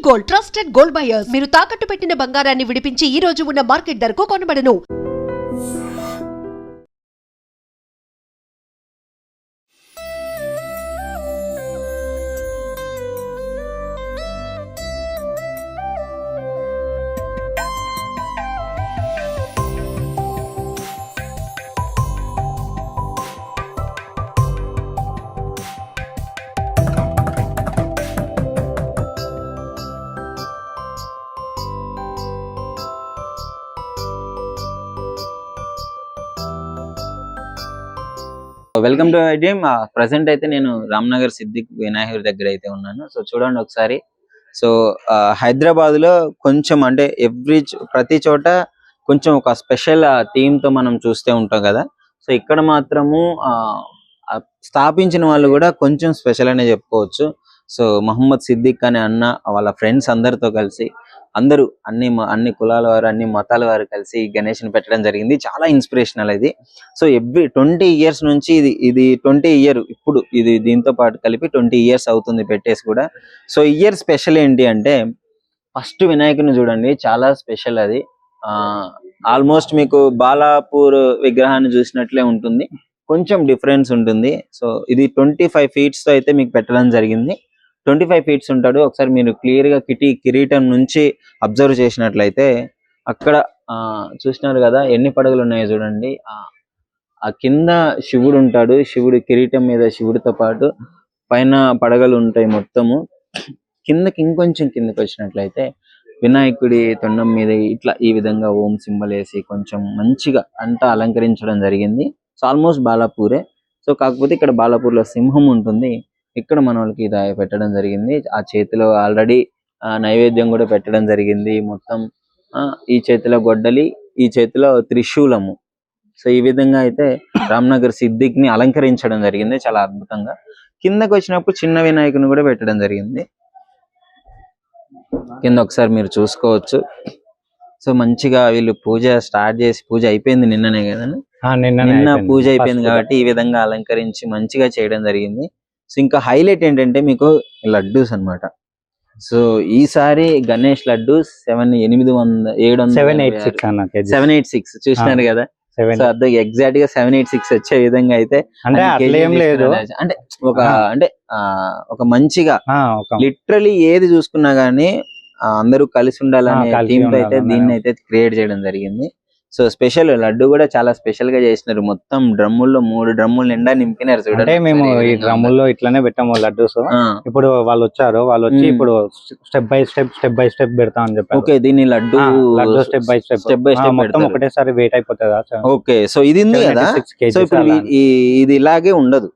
Gold trusted gold buyers. మీరు తాకట్టు పెట్టిన బంగారాన్ని విడిపించి ఈ రోజు ఉన్న మార్కెట్ ధరకు కొనబడను. Welcome to idiom. ప్రెసెంట్ అయితే నేను రామ్నగర్ సిద్దిక్ వినాయకుడి దగ్గర అయితే ఉన్నాను. సో చూడండి ఒకసారి. సో హైదరాబాద్ లో కొంచెం అంటే ప్రతి చోట కొంచెం ఒక స్పెషల్ థీమ్ తో మనం చూస్తూ ఉంటాం కదా. సో ఇక్కడ మాత్రము స్థాపించిన వాళ్ళు కూడా కొంచెం స్పెషల్ అనే చెప్పుకోవచ్చు. సో మహమ్మద్ సిద్దిక్ అనే అన్న వాళ్ళ ఫ్రెండ్స్ అందరితో కలిసి అందరూ అన్ని కులాల వారు అన్ని మతాల వారు కలిసి గణేష్ ని పెట్టడం జరిగింది. చాలా ఇన్స్పిరేషనల్ ఇది. సో ఎవ్రీ 20 years నుంచి ఇది 20 year ఇప్పుడు ఇది దీంతో పాటు కలిపి 20 years అవుతుంది పెట్టేసి కూడా. సో ఇయర్ స్పెషల్ ఏంటి అంటే ఫస్ట్ వినాయకుని చూడండి, చాలా స్పెషల్ అది. ఆల్మోస్ట్ మీకు బాలాపూర్ విగ్రహాన్ని చూసినట్లే ఉంటుంది, కొంచెం డిఫరెన్స్ ఉంటుంది. సో ఇది 25 feet తో అయితే మీకు పెట్టడం జరిగింది. 25 feet ఉంటాడు. ఒకసారి మీరు క్లియర్ గా కిరీటం నుంచి అబ్జర్వ్ చేసినట్లయితే అక్కడ చూసినారు కదా ఎన్ని పడగలు ఉన్నాయో చూడండి. ఆ కింద శివుడు ఉంటాడు. శివుడు కిరీటం మీద శివుడితో పాటు పైన పడగలు ఉంటాయి మొత్తము. ఇంకొంచెం కిందకి వచ్చినట్లయితే వినాయకుడి తొండం మీద ఇట్లా ఈ విధంగా ఓం సింబల్ వేసి కొంచెం మంచిగా అంతా అలంకరించడం జరిగింది. So almost బాలాపూరే. సో కాకపోతే ఇక్కడ బాలాపూర్ లో సింహం ఉంటుంది, ఇక్కడ మన వాళ్ళకి ఇది పెట్టడం జరిగింది. ఆ చేతిలో ఆల్రెడీ నైవేద్యం కూడా పెట్టడం జరిగింది. మొత్తం ఈ చేతిలో గొడ్డలి, ఈ చేతిలో త్రిశూలము. సో ఈ విధంగా అయితే రామ్నగర్ సిద్దిక్ ని అలంకరించడం జరిగింది చాలా అద్భుతంగా. కిందకి వచ్చినప్పుడు చిన్న వినాయకుని కూడా పెట్టడం జరిగింది. కింద ఒకసారి మీరు చూసుకోవచ్చు. సో మంచిగా వీళ్ళు పూజ స్టార్ట్ చేసి, పూజ అయిపోయింది నిన్ననే కదా, నిన్న పూజ అయిపోయింది కాబట్టి ఈ విధంగా అలంకరించి మంచిగా చేయడం జరిగింది. సో ఇంకా హైలైట్ ఏంటంటే మీకు లడ్డూస్ అన్నమాట. సో ఈసారి గణేష్ లడ్డు 786 చూసినారు కదా. సో అర్థం ఎగ్జాక్ట్ గా 786 వచ్చే విధంగా అయితే అంటే ఒక మంచిగా లిటరలీ ఏది చూసుకున్నా గానీ అందరూ కలిసి ఉండాలనే థీమ్ తో అయితే దీన్ని అయితే క్రియేట్ చేయడం జరిగింది. సో స్పెషల్ లడ్డు కూడా చాలా స్పెషల్ గా చేసినారు. మొత్తం డ్రమ్ముల్లో 3 డ్రమ్ములు నిండా నింపినారు చూడండి. మేము ఈ డ్రమ్ముల్లో ఇట్లానే పెట్టాము లడ్డూస్. ఇప్పుడు వాళ్ళు వచ్చి ఇప్పుడు స్టెప్ బై స్టెప్ పెడతా అని చెప్పారు. ఓకే, దీన్ని లడ్డు స్టెప్ బై స్టెప్ మొత్తం ఒకటేసారి వెయిట్ అయిపోతుందా? ఓకే, సో ఇది ఉంది కదా. సో ఇప్పుడు ఇది ఇలాగే ఉండదు,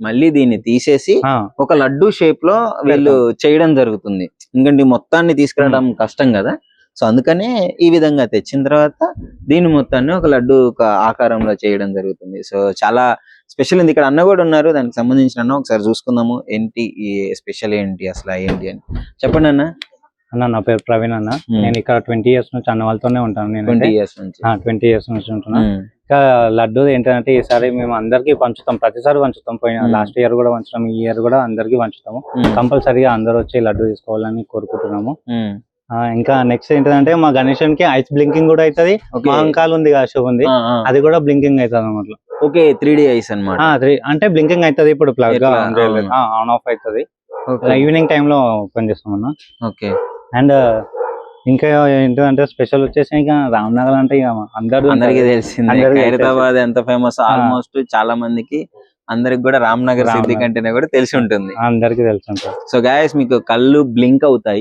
మళ్ళీ దీన్ని తీసేసి ఒక లడ్డు షేప్ లో వీళ్ళు చేయడం జరుగుతుంది. ఎందుకంటే మొత్తాన్ని తీసుకురావడం కష్టం కదా. సో అందుకనే ఈ విధంగా తెచ్చిన తర్వాత దీని మొత్తాన్ని ఒక లడ్డు ఒక ఆకారంలో చేయడం జరుగుతుంది. సో చాలా స్పెషల్ ఉంది. ఇక్కడ అన్న కూడా ఉన్నారు, దానికి సంబంధించిన అన్న ఒకసారి చూసుకుందాము. ఏంటి ఈ స్పెషల్ ఏంటి అసలు ఏంటి అని చెప్పండి అన్న. నా పేరు ప్రవీణ్ అన్న. నేను ఇక్కడ 20 years నుంచి అన్న వాళ్ళతోనే ఉంటాను. నేను 20 years నుంచి ఉంటున్నా. ఇంకా లడ్డు ఏంటంటే ఈసారి మేము అందరికి పంచుతాం, ప్రతిసారి పంచుతాం. పోయిన లాస్ట్ ఇయర్ కూడా పంచుతాం, ఈ ఇయర్ కూడా అందరికి పంచుతాము. కంపల్సరీగా అందరూ వచ్చి లడ్డు తీసుకోవాలని కోరుకుంటున్నాము. ఇంకా నెక్స్ట్ ఏంటంటే మా గణేశానికి ఐస్ బ్లింకింగ్ కూడా అవుతుంది. మహంకాల్ ఉంది కదా, శుభ ఉంది, అది కూడా బ్లింకింగ్ అవుతుంది అన్నమాట. ఓకే, 3D ఐస్ అన్నమాట. అంటే బ్లింకింగ్ అవుతుంది. ఇప్పుడు ప్లగ్ గా ఆన్ ఆఫ్ అవుతుంది. ఈవినింగ్ టైమ్ లో ఓపెన్ చేస్తాం అన్న. ఓకే, అండ్ ఇంకా ఏంటంటే స్పెషల్ వచ్చేసి ఇంకా రామ్నగర్ అంటే అందరికి తెలిసింది. హైదరాబాద్ ఎంత ఫేమస్, ఆల్మోస్ట్ చాలా మందికి అందరికి కూడా రామ్నగర్ సిద్దిక్ అంటేనే కూడా తెలిసి ఉంటుంది, అందరికి తెలుసు. సో గాయస్ మీకు కళ్ళు బ్లింక్ అవుతాయి.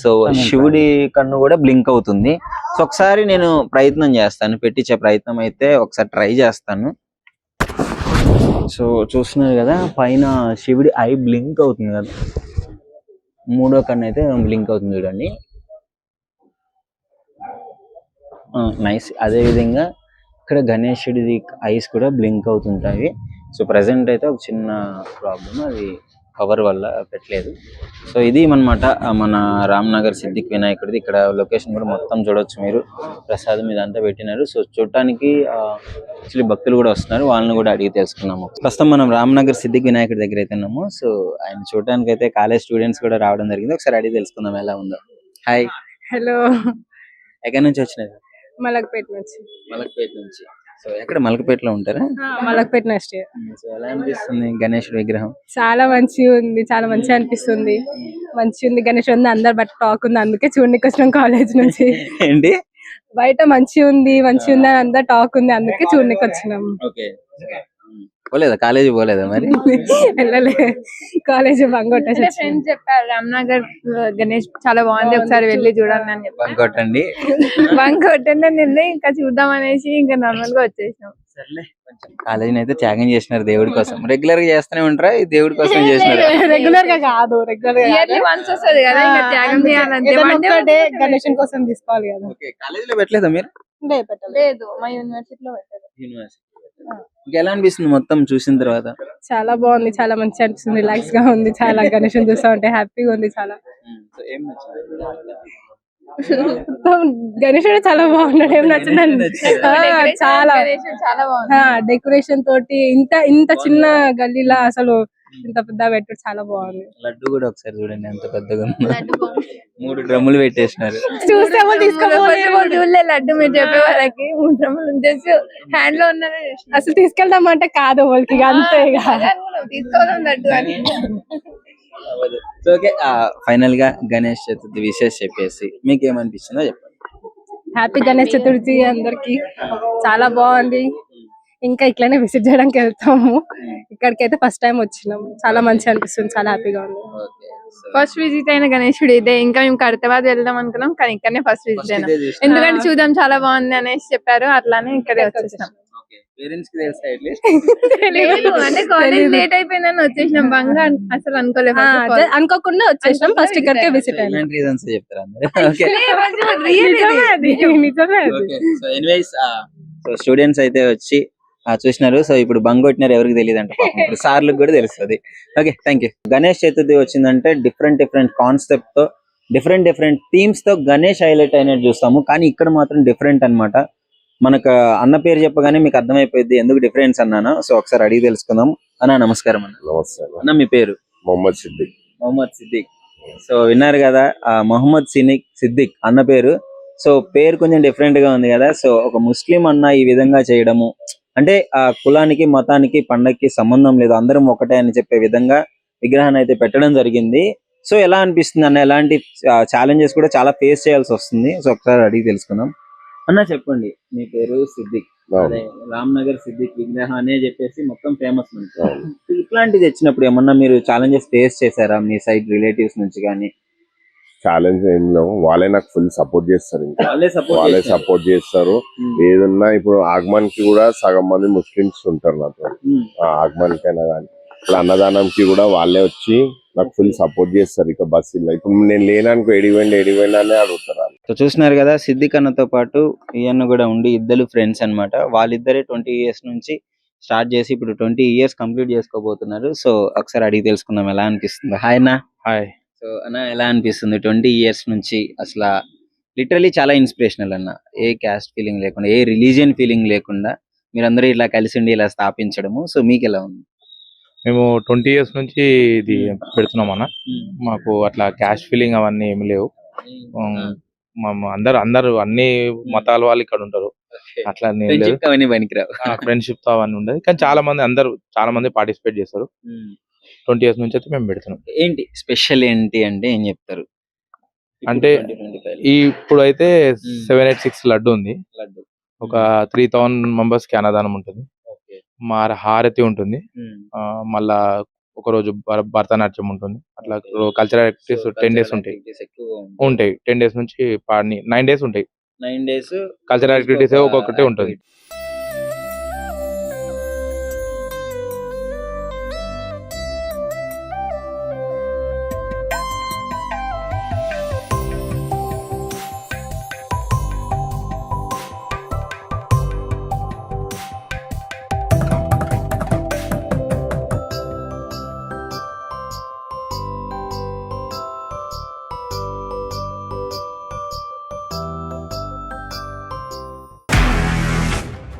సో శివుడి కన్ను కూడా బ్లింక్ అవుతుంది. సో ఒకసారి నేను ప్రయత్నం చేస్తాను, పెట్టించే ప్రయత్నం అయితే ఒకసారి ట్రై చేస్తాను. సో చూస్తున్నారు కదా పైన శివుడి ఐ బ్లింక్ అవుతుంది కదా, 3వ కన్ను అయితే బ్లింక్ అవుతుంది చూడండి. నైస్. అదే విధంగా ఇక్కడ గణేశుడిది ఐస్ కూడా బ్లింక్ అవుతుంటాయి. సో ప్రెసెంట్ అయితే ఒక చిన్న ప్రాబ్లం, అది కవర్ వల్ల పెట్టలేదు. సో ఇది అన్నమాట మన రామ్నగర్ సిద్దిక్ వినాయకుడిది. ఇక్కడ లొకేషన్ కూడా మొత్తం చూడొచ్చు మీరు. ప్రసాదం ఇదంతా పెట్టినారు. సో చూడటానికి యాక్చువల్లీ భక్తులు కూడా వస్తున్నారు. వాళ్ళని కూడా అడిగి తెలుసుకున్నాము. ప్రస్తుతం మనం రామ్నగర్ సిద్దిక్ వినాయకుడి దగ్గర అయితే ఉన్నాము. సో ఆయన చూడటానికి అయితే కాలేజ్ స్టూడెంట్స్ కూడా రావడం జరిగింది. ఒకసారి అడిగి తెలుసుకుందాం ఎలా ఉందో. హాయ్, హలో, ఎక్కడి నుంచి వచ్చినారు? మలక్పేట నుంచి. మలక్పేట నుంచి. సో ఎక్కడ మలక్పేటలో ఉంటారా? మలక్పేట నెక్స్ట్. సో ఎలా అనిపిస్తుంది గణేశుడి విగ్రహం? చాలా మంచిగా ఉంది, చాలా మంచిగా అనిపిస్తుంది. మంచిగా ఉంది గణేష్ ఉంది, అందరు బట్ టాక్ ఉంది, అందుకే చూడడానికి వచ్చినాం కాలేజ్ నుంచి. ఏంటి బయట మంచిగా ఉంది అని అందరు టాక్ ఉంది, అందుకే చూడడానికి వచ్చినాం. ఓకే, పోలేదా కాలేజీ పోలేదా మరి? వెళ్ళలే, కాలేజ్ బంగొట్టేసి ఫ్రెండ్స్ చెప్పారు రామ్నగర్ గణేష్ చాలా బాగుంది, ఒకసారి వెళ్ళి చూడండి అని చెప్పారు. కొట్టండి బంక్ కొట్టండి నిన్నే ఇంకా చూద్దాం అనేసి ఇంకా నార్మల్ గా వచ్చేసినాం. కాలేజీని అయితే త్యాగం చేసినారు దేవుడి కోసం. రెగ్యులర్ గా చేస్తూనే ఉంటారా? ఈ దేవుడి కోసం చేసినారు. రెగ్యులర్ గా కాదు, రెగ్యులర్ గా ఇయర్లీ వన్స్ వస్తుంది కదా, ఇంకా త్యాగం చేయాలంటే గణేష్ కోసం తీసుకోవాలి కదా. ఓకే, కాలేజీలో పెట్టలేదా మీరు? లేదు, మా యూనివర్సిటీలో పెట్టారు. యూనివర్సిటీ. ఎలా అనిపిస్తుంది మొత్తం చూసిన తర్వాత? చాలా బాగుంది, చాలా మంచిగా అనిపిస్తుంది, రిలాక్స్ గా ఉంది. చాలా గణేష్ చూస్తా ఉంటే హ్యాపీగా ఉంది చాలా. ఏం నచ్చింది? గణేశుడు చాలా బాగున్నాడు. ఏం నచ్చిందండి? చాలా చాలా బాగుంది. డెకరేషన్ తోటి ఇంత చిన్న గల్లీలా అసలు ఇంత పెద్ద పెట్టు చాలా బాగుంది. లడ్డు కూడా ఒకసారి చూడండి ఎంత పెద్దగా ఉందో. 3 డ్రమ్ములు పెట్టేసినారు. చూస్తే చూడలే లడ్డు మీరు చెప్పే వాళ్ళకి 3 డ్రమ్ములు జస్ట్ హ్యాండ్ లో ఉన్నదే అసలు తీసుకెళ్దామంటే కాదు వాళ్ళకి, అంతే తీసుకోవడం లడ్డు అని. సో ఓకే, ఫైనల్ గా గణేష్ చతుర్థి విశేష చెప్పేసి మీకు ఏమనిపిస్తుందో చెప్పండి. హ్యాపీ గణేష్ చతుర్థి అందరికి. చాలా బాగుంది, ఇంకా ఇట్లానే విజిట్ చేయడానికి వెళ్తాము. ఇక్కడికైతే ఫస్ట్ టైం వచ్చినాం, చాలా మంచిగా అనిపిస్తుంది, చాలా హ్యాపీగా ఉంది. ఫస్ట్ విజిట్ అయిన గణేశుడు ఇదే. ఇంకా మేము కడతాబాద్ వెళ్దాం అనుకున్నాం, కానీ ఇక్కడనే ఫస్ట్ విజిట్ అయినా. ఎందుకంటే చూద్దాం చాలా బాగుంది అనేసి చెప్పారు, అట్లానే ఇక్కడే వచ్చేసినాం. అంటే కాలేజ్ లేట్ అయిపోయిందని వచ్చేసినాం. బంగా అసలు అనుకోలేదు, అనుకోకుండా వచ్చేసినాం. ఫస్ట్ ఇక్కడికే విజిట్ అయినాం. స్టూడెంట్స్ అయితే వచ్చి చూసినారు. సో ఇప్పుడు బంగ్ కొట్టినారు ఎవరికి తెలియదు అంట, ఇప్పుడు సార్లకు కూడా తెలుస్తుంది. Okay, thank you. Ganesh Chaturthi వచ్చిందంటే డిఫరెంట్ కాన్సెప్ట్ తో డిఫరెంట్ థీమ్స్ తో గణేష్ హైలైట్ అయినట్టు చూస్తాము. కానీ ఇక్కడ మాత్రం డిఫరెంట్ అన్నమాట. మనకు అన్న పేరు చెప్పగానే మీకు అర్థమైపోయింది ఎందుకు డిఫరెన్స్ అన్నాను. సో ఒకసారి అడిగి తెలుసుకుందాం. అన్న నమస్కారం. అన్న నమస్తే అన్న, మీ పేరు? మొహమ్మద్ సిద్దిక్. మొహమ్మద్ సిద్దిక్. సో విన్నారు కదా, మొహమ్మద్ సిద్దిక్ అన్న పేరు. సో పేరు కొంచెం డిఫరెంట్ గా ఉంది కదా. సో ఒక ముస్లిం అన్న ఈ విధంగా చేయడము అంటే ఆ కులానికి మతానికి పండగకి సంబంధం లేదు, అందరం ఒకటే అని చెప్పే విధంగా విగ్రహాన్ని అయితే పెట్టడం జరిగింది. సో ఎలా అనిపిస్తుంది అన్న? ఎలాంటి ఛాలెంజెస్ కూడా చాలా ఫేస్ చేయాల్సి వస్తుంది. సో ఒకసారి అడిగి తెలుసుకుందాం. అన్న చెప్పండి, మీ పేరు సిద్దిక్, అదే రామ్నగర్ సిద్దిక్ విగ్రహం అనే చెప్పేసి మొత్తం ఫేమస్. ఇట్లాంటిది వచ్చినప్పుడు ఏమన్నా మీరు ఛాలెంజెస్ ఫేస్ చేశారా మీ సైడ్ రిలేటివ్స్ నుంచి కానీ? ఛాలెంజ్ ఏం లేవు, వాళ్ళే నాకు ఫుల్ సపోర్ట్ చేస్తారు. ఇంకా వాళ్ళే సపోర్ట్ చేస్తారు. ఏదన్నా ఇప్పుడు ఆగమన్ కి కూడా సగం మంది ముస్లిమ్స్ ఉంటారు నాతో. ఆగమన్ కైనా కానీ ఇప్పుడు అన్నదానంకి కూడా వాళ్ళే వచ్చి నాకు ఫుల్ సపోర్ట్ చేస్తారు. ఇక బస్సు ఇప్పుడు నేను లేనానుకో ఎడిపోయింది అనే అడుగుతారు. సో చూస్తున్నారు కదా, సిద్దిక్ అన్నతో పాటు ఈయన కూడా ఉండి ఇద్దరు ఫ్రెండ్స్ అన్నమాట. వాళ్ళిద్దరే 20 years నుంచి స్టార్ట్ చేసి ఇప్పుడు 20 years కంప్లీట్ చేసుకోబోతున్నారు. సో ఒకసారి అడిగి తెలుసుకుందాం ఎలా అనిపిస్తుంది. హాయ్ అన్న. హాయ్. సో అన్న ఎలా అనిపిస్తుంది 20 years నుంచి? అసలు లిటరలీ చాలా ఇన్స్పిరేషనల్ అన్న. ఏ క్యాస్ట్ ఫీలింగ్ లేకుండా, ఏ రిలీజియన్ ఫీలింగ్ లేకుండా మీరందరూ ఇలా కలిసి ఉండి ఇలా స్థాపించడము. సో మీకు ఎలా ఉంది? మేము 20 years నుంచి ఇది పెడుతున్నాం అన్న. మాకు అట్లా క్యాష్ ఫీలింగ్ అవన్నీ ఏమి లేవు. అందరు అన్ని మతాల వాళ్ళు ఇక్కడ ఉంటారు. అట్లా ఫ్రెండ్షిప్ తో అవన్నీ ఉండదు. కానీ చాలా మంది పార్టిసిపేట్ చేస్తారు. 20 years నుంచి అయితే మేము పెడుతున్నాం. ఏంటి స్పెషల్ ఏంటి అంటే ఏం చెప్తారు? అంటే ఇప్పుడు అయితే 786 లడ్డు ఉంది. ఒక 3000 members కి అన్నదానం ఉంటుంది. హారతి ఉంటుంది. మళ్ళా ఒక రోజు భరతనాట్యం ఉంటుంది. అట్లా కల్చరల్ యాక్టివిటీస్ 10 days ఉంటాయి. 10 days నుంచి 9 days ఉంటాయి. 9 days కల్చరల్ యాక్టివిటీస్ ఒక్కొక్కటి ఉంటుంది.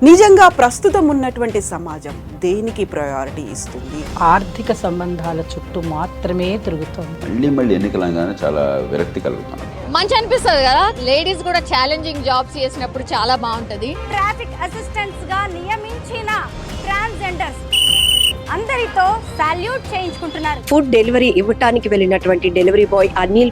నిజంగా ప్రస్తుతం ఉన్నటువంటి సమాజం దేనికి ప్రయారిటీ ఇస్తుంది? ఆర్థిక సంబంధాల చుట్టూ మాత్రమే తిరుగుతోంది. మళ్ళీ ఎన్నికలంగానే చాలా విరక్తి కలుగుతాను. మంచి అనిపిస్తుంది కదా, లేడీస్ కూడా ఛాలెంజింగ్ జాబ్స్ చేసినప్పుడు చాలా బాగుంటది. ట్రాఫిక్ అసిస్టెంట్స్ గా నియమించిన ట్రాన్స్జెండర్స్ అందరితో సాల్యూట్ చేయించుకుంటున్నారు. ఫుడ్ డెలివరీ ఇవ్వటానికి వెళ్ళినటువంటి డెలివరీ బాయ్ అనిల్